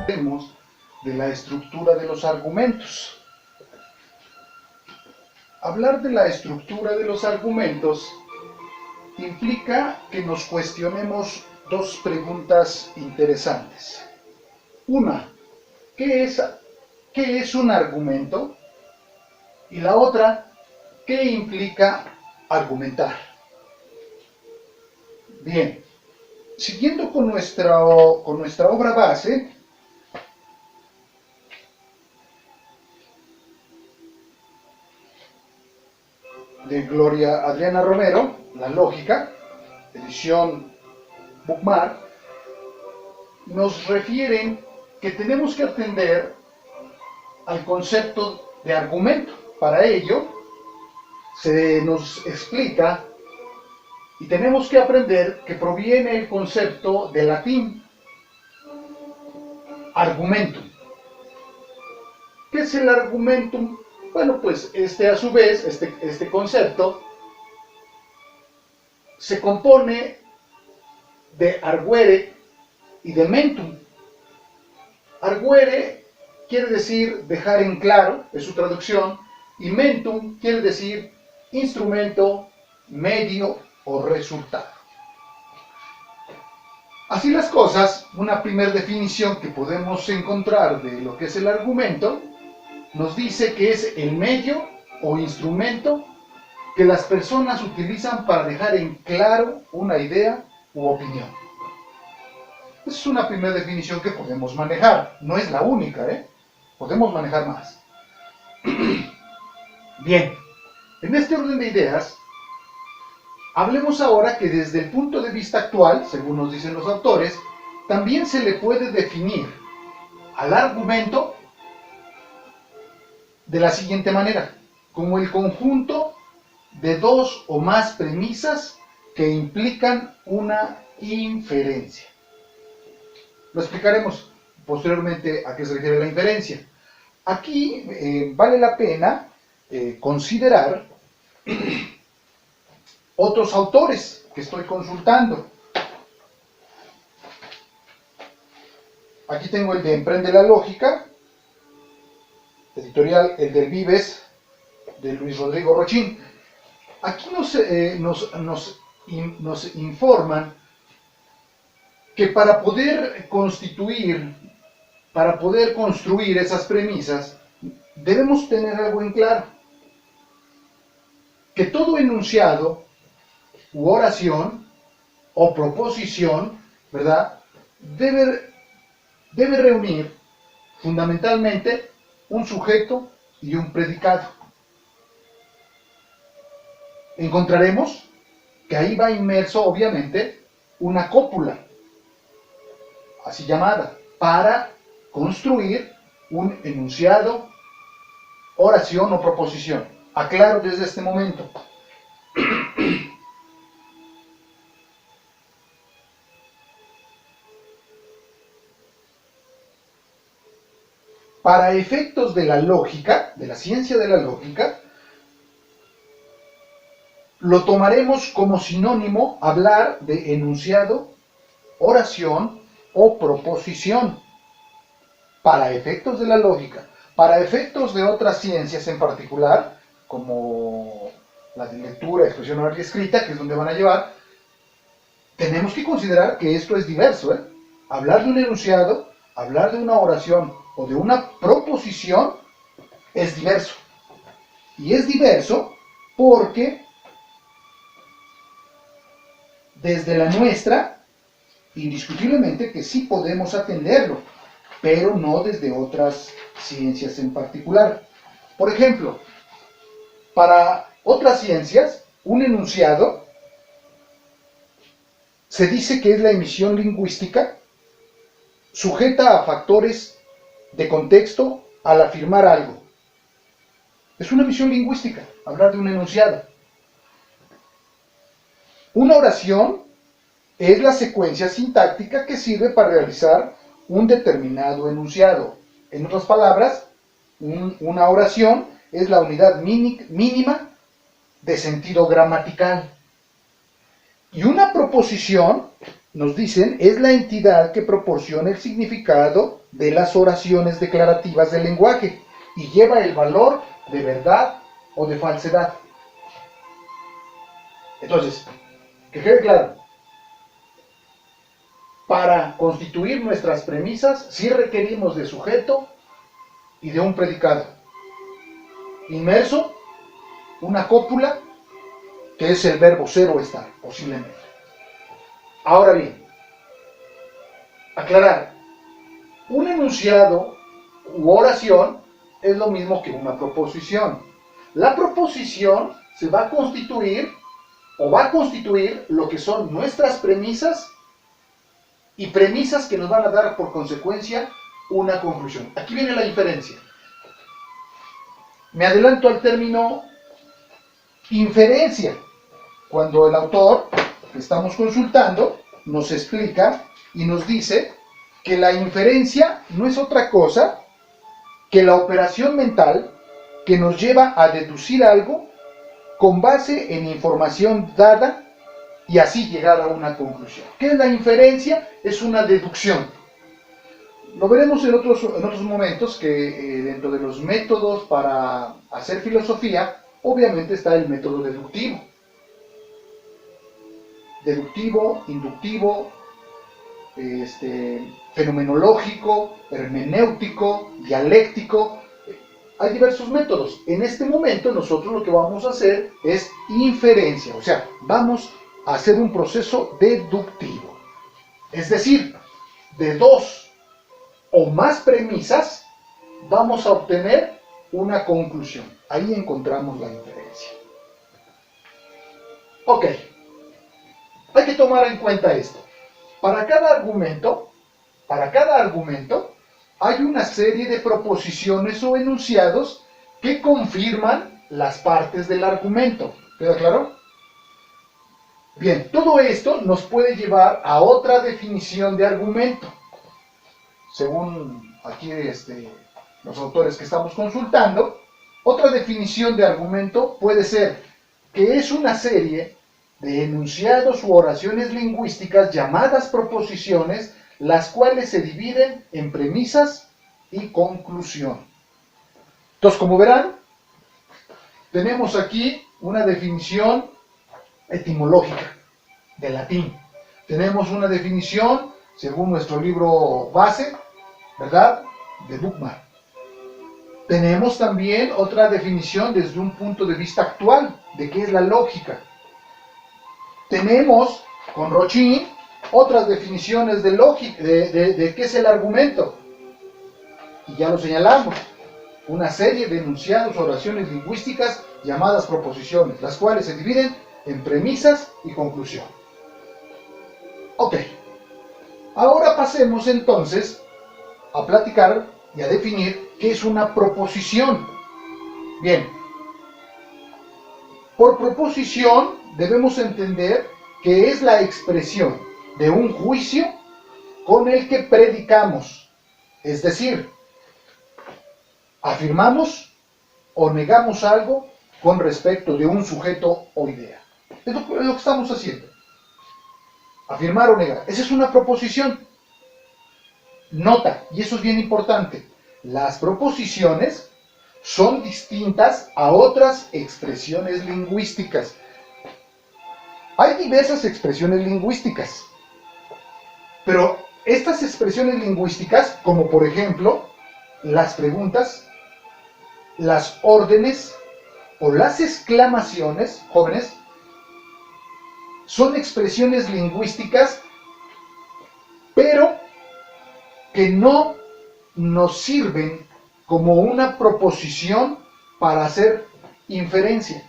Hablemos de la estructura de los argumentos. Hablar de la estructura de los argumentos implica que nos cuestionemos dos preguntas interesantes. Una, ¿qué es un argumento? Y la otra, ¿qué implica argumentar? Bien, siguiendo con nuestra obra base, de Gloria Adriana Romero, La Lógica, edición Bookmark, nos refieren que tenemos que atender al concepto de argumento. Para ello, se nos explica y tenemos que aprender que proviene el concepto del latín argumentum. ¿Qué es el argumentum? Bueno, pues a su vez, este concepto se compone de arguere y de mentum. Arguere quiere decir dejar en claro, es su traducción, y mentum quiere decir instrumento, medio o resultado. Así las cosas, una primera definición que podemos encontrar de lo que es el argumento nos dice que es el medio o instrumento que las personas utilizan para dejar en claro una idea u opinión. Esa es una primera definición que podemos manejar. No es la única, podemos manejar más. Bien, en este orden de ideas, hablemos ahora que desde el punto de vista actual, según nos dicen los autores, también se le puede definir al argumento de la siguiente manera, como el conjunto de dos o más premisas que implican una inferencia. Lo explicaremos posteriormente a qué se refiere la inferencia. Aquí vale la pena considerar otros autores que estoy consultando. Aquí tengo el de Emprende la Lógica, editorial El del Vives, de Luis Rodrigo Rochín. Aquí nos informan que para poder construir esas premisas, debemos tener algo en claro. Que todo enunciado u oración o proposición, ¿verdad?, debe reunir fundamentalmente un sujeto y un predicado. Encontraremos que ahí va inmerso, obviamente, una cópula, así llamada, para construir un enunciado, oración o proposición. Aclaro desde este momento. Para efectos de la lógica, de la ciencia de la lógica, lo tomaremos como sinónimo hablar de enunciado, oración o proposición. Para efectos de la lógica. Para efectos de otras ciencias en particular, como la de lectura, expresión oral y escrita, que es donde van a llevar, tenemos que considerar que esto es diverso. Hablar de un enunciado, hablar de una oración o de una proposición es diverso. Y es diverso porque desde la nuestra, indiscutiblemente que sí podemos atenderlo, pero no desde otras ciencias en particular. Por ejemplo, para otras ciencias, un enunciado se dice que es la emisión lingüística sujeta a factores de contexto al afirmar algo. Es una emisión lingüística, hablar de un enunciado. Una oración es la secuencia sintáctica que sirve para realizar un determinado enunciado. En otras palabras, una oración es la unidad mínima de sentido gramatical. Y una proposición, nos dicen, es la entidad que proporciona el significado de las oraciones declarativas del lenguaje y lleva el valor de verdad o de falsedad. Entonces, que quede claro, para constituir nuestras premisas sí requerimos de sujeto y de un predicado. Inmerso, una cópula, que es el verbo ser o estar, posiblemente. Ahora bien, aclarar, un enunciado u oración es lo mismo que una proposición. La proposición se va a constituir o va a constituir lo que son nuestras premisas y premisas que nos van a dar por consecuencia una conclusión. Aquí viene la diferencia. Me adelanto al término inferencia, cuando el autor que estamos consultando nos explica y nos dice que la inferencia no es otra cosa que la operación mental que nos lleva a deducir algo con base en información dada y así llegar a una conclusión. ¿Qué es la inferencia? Es una deducción. Lo veremos en otros momentos que dentro de los métodos para hacer filosofía, obviamente está el método deductivo. Deductivo, inductivo, fenomenológico, hermenéutico, dialéctico. Hay diversos métodos. En este momento nosotros lo que vamos a hacer es inferencia, o sea, vamos a hacer un proceso deductivo. Es decir, de dos o más premisas vamos a obtener una conclusión. Ahí encontramos la inferencia. Ok, hay que tomar en cuenta esto. Para cada argumento hay una serie de proposiciones o enunciados que confirman las partes del argumento. ¿Queda claro? Bien, todo esto nos puede llevar a otra definición de argumento. Según aquí los autores que estamos consultando, otra definición de argumento puede ser que es una serie de enunciados u oraciones lingüísticas llamadas proposiciones, las cuales se dividen en premisas y conclusión. Entonces, como verán, tenemos aquí una definición etimológica del latín. Tenemos una definición, según nuestro libro base, ¿verdad?, de Buchmann. Tenemos también otra definición desde un punto de vista actual, de qué es la lógica. Tenemos, con Rochin, otras definiciones de lógica, de qué es el argumento. Y ya lo señalamos, una serie de enunciados, oraciones lingüísticas llamadas proposiciones, las cuales se dividen en premisas y conclusión. Ok, ahora pasemos entonces a platicar y a definir qué es una proposición. Bien, por proposición debemos entender que es la expresión de un juicio con el que predicamos, es decir, afirmamos o negamos algo con respecto de un sujeto o idea. Es lo que estamos haciendo. Afirmar o negar. Esa es una proposición. Nota, y eso es bien importante, las proposiciones son distintas a otras expresiones lingüísticas. Hay diversas expresiones lingüísticas, pero estas expresiones lingüísticas, como por ejemplo las preguntas, las órdenes o las exclamaciones, jóvenes, son expresiones lingüísticas, pero que no nos sirven como una proposición para hacer inferencia.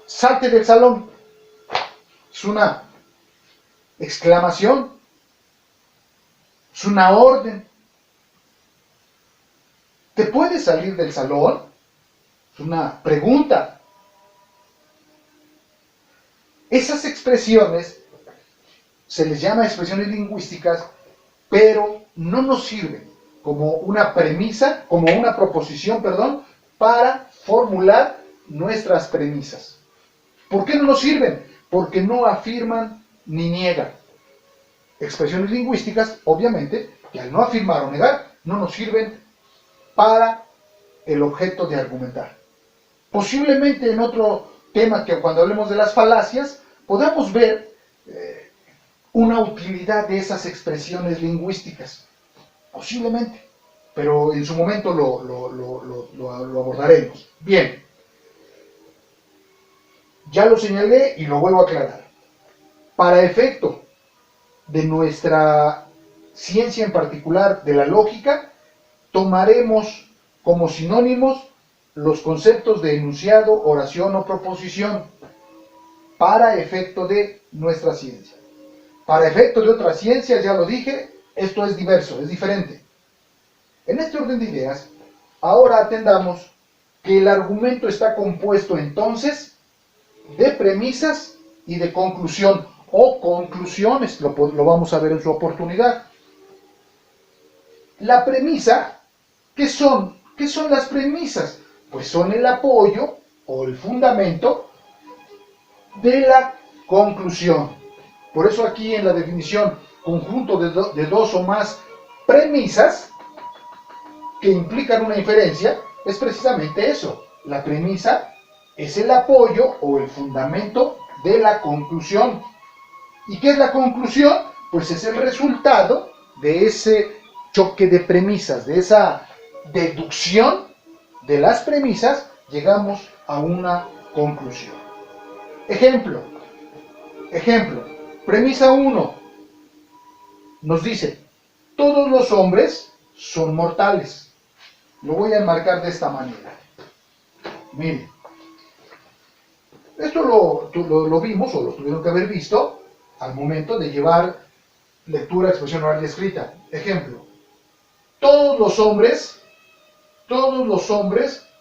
Salte del salón. Es una exclamación. Es una orden. ¿Te puedes salir del salón? Es una pregunta. Esas expresiones se les llama expresiones lingüísticas, pero no nos sirven como una premisa, como una proposición, perdón, para formular nuestras premisas. ¿Por qué no nos sirven? Porque no afirman ni niegan. expresiones lingüísticas, obviamente, que al no afirmar o negar, no nos sirven para el objeto de argumentar. Posiblemente en otro tema, que cuando hablemos de las falacias, podamos ver una utilidad de esas expresiones lingüísticas. Posiblemente, pero en su momento lo abordaremos. Bien, ya lo señalé y lo vuelvo a aclarar. Para efecto de nuestra ciencia en particular, de la lógica, tomaremos como sinónimos los conceptos de enunciado, oración o proposición para efecto de nuestra ciencia. Para efecto de otras ciencias, ya lo dije, esto es diverso, es diferente. En este orden de ideas, ahora atendamos que el argumento está compuesto entonces de premisas y de conclusión o conclusiones, lo vamos a ver en su oportunidad. La premisa, ¿qué son? ¿Qué son las premisas? Pues son el apoyo o el fundamento de la conclusión. Por eso aquí en la definición, conjunto de dos o más premisas que implican una inferencia, es precisamente eso. La premisa es el apoyo o el fundamento de la conclusión. ¿Y qué es la conclusión? Pues es el resultado de ese choque de premisas, de esa deducción de las premisas, llegamos a una conclusión. Ejemplo, premisa 1 nos dice, todos los hombres son mortales. Lo voy a enmarcar de esta manera. Miren, esto lo vimos, o lo tuvieron que haber visto, al momento de llevar lectura, expresión oral y escrita. Ejemplo, todos los hombres,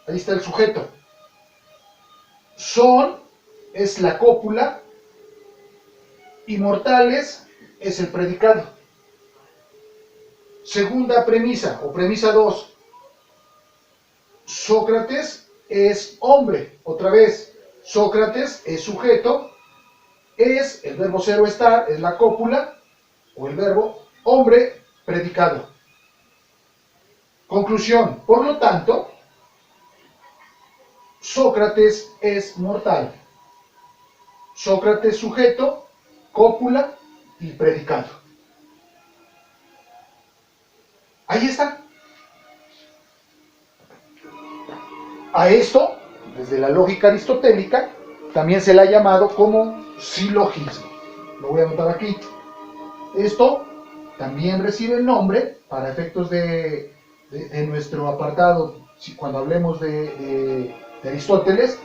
ahí está el sujeto. Son es la cópula y mortales es el predicado. Segunda premisa, o premisa 2. Sócrates es hombre. Otra vez, Sócrates es sujeto, es el verbo ser o estar, es la cópula, o el verbo hombre, predicado. Conclusión, por lo tanto, Sócrates es mortal. Sócrates sujeto, cópula y predicado. Ahí está. A esto, desde la lógica aristotélica, también se le ha llamado como silogismo. Lo voy a anotar aquí. Esto también recibe el nombre, para efectos de nuestro apartado, cuando hablemos de Aristóteles,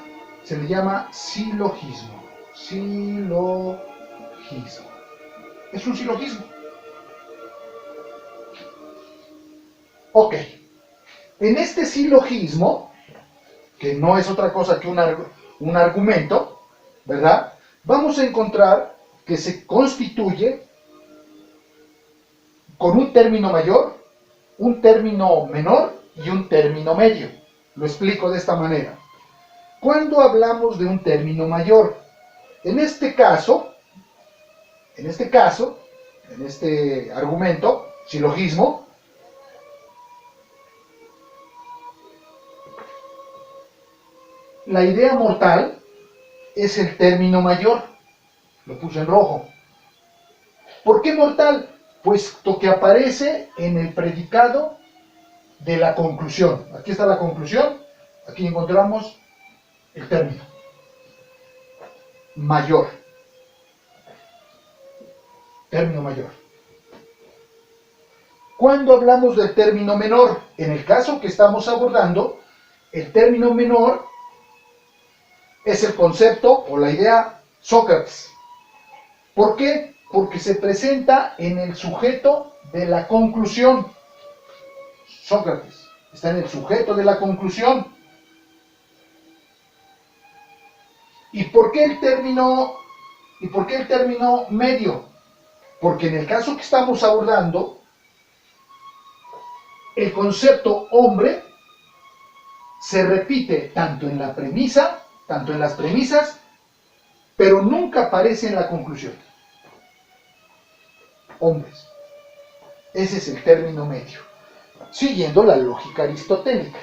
se le llama silogismo. Silogismo. Es un silogismo. Ok. En este silogismo, que no es otra cosa que un argumento, ¿verdad? Vamos a encontrar que se constituye con un término mayor, un término menor y un término medio. Lo explico de esta manera. Cuando hablamos de un término mayor, en este argumento, silogismo, la idea mortal es el término mayor. Lo puse en rojo. ¿Por qué mortal? Puesto que aparece en el predicado de la conclusión. Aquí está la conclusión, aquí encontramos el término mayor. Término mayor. Cuando hablamos del término menor, en el caso que estamos abordando, el término menor es el concepto o la idea Sócrates. ¿Por qué? Porque se presenta en el sujeto de la conclusión. Sócrates está en el sujeto de la conclusión. ¿Y por qué el término medio? Porque en el caso que estamos abordando, el concepto hombre se repite tanto en las premisas, pero nunca aparece en la conclusión. hombres. Ese es el término medio, siguiendo la lógica aristotélica,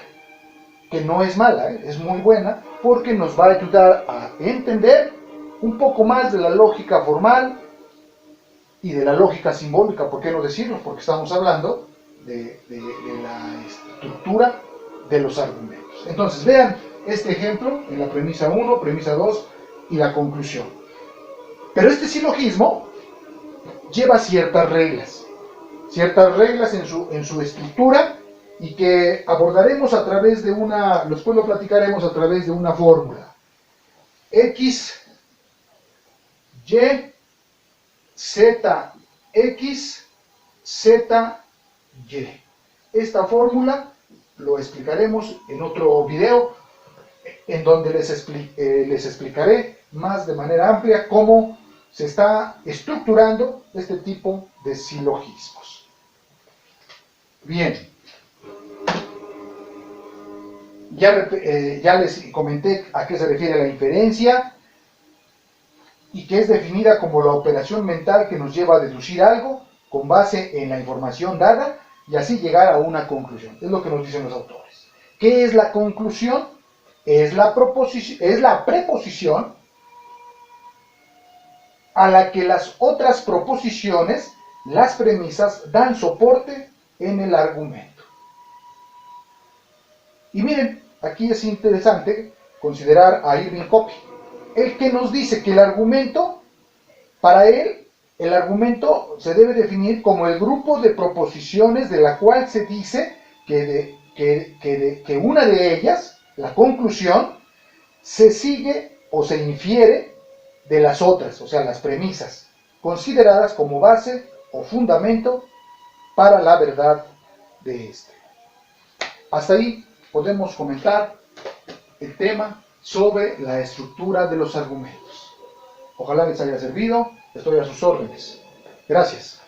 que no es mala, es muy buena, porque nos va a ayudar a entender un poco más de la lógica formal y de la lógica simbólica, ¿por qué no decirlo? Porque estamos hablando de la estructura de los argumentos. Entonces, vean este ejemplo en la premisa 1, premisa 2 y la conclusión. Pero este silogismo lleva ciertas reglas en su estructura, y que abordaremos a través de después lo platicaremos a través de una fórmula. X, Y, Z, X, Z, Y. Esta fórmula lo explicaremos en otro video, en donde les explicaré más de manera amplia cómo se está estructurando este tipo de silogismos. Bien, ya les comenté a qué se refiere la inferencia, y que es definida como la operación mental que nos lleva a deducir algo con base en la información dada y así llegar a una conclusión. Es lo que nos dicen los autores. ¿Qué es la conclusión? Es la preposición a la que las otras proposiciones, las premisas, dan soporte en el argumento. Y miren, aquí es interesante considerar a Irving Copy, el que nos dice que el argumento, para él, el argumento se debe definir como el grupo de proposiciones de la cual se dice que una de ellas, la conclusión, se sigue o se infiere de las otras, o sea, las premisas, consideradas como base o fundamento para la verdad de este. Hasta ahí podemos comentar el tema sobre la estructura de los argumentos. Ojalá les haya servido, estoy a sus órdenes. Gracias.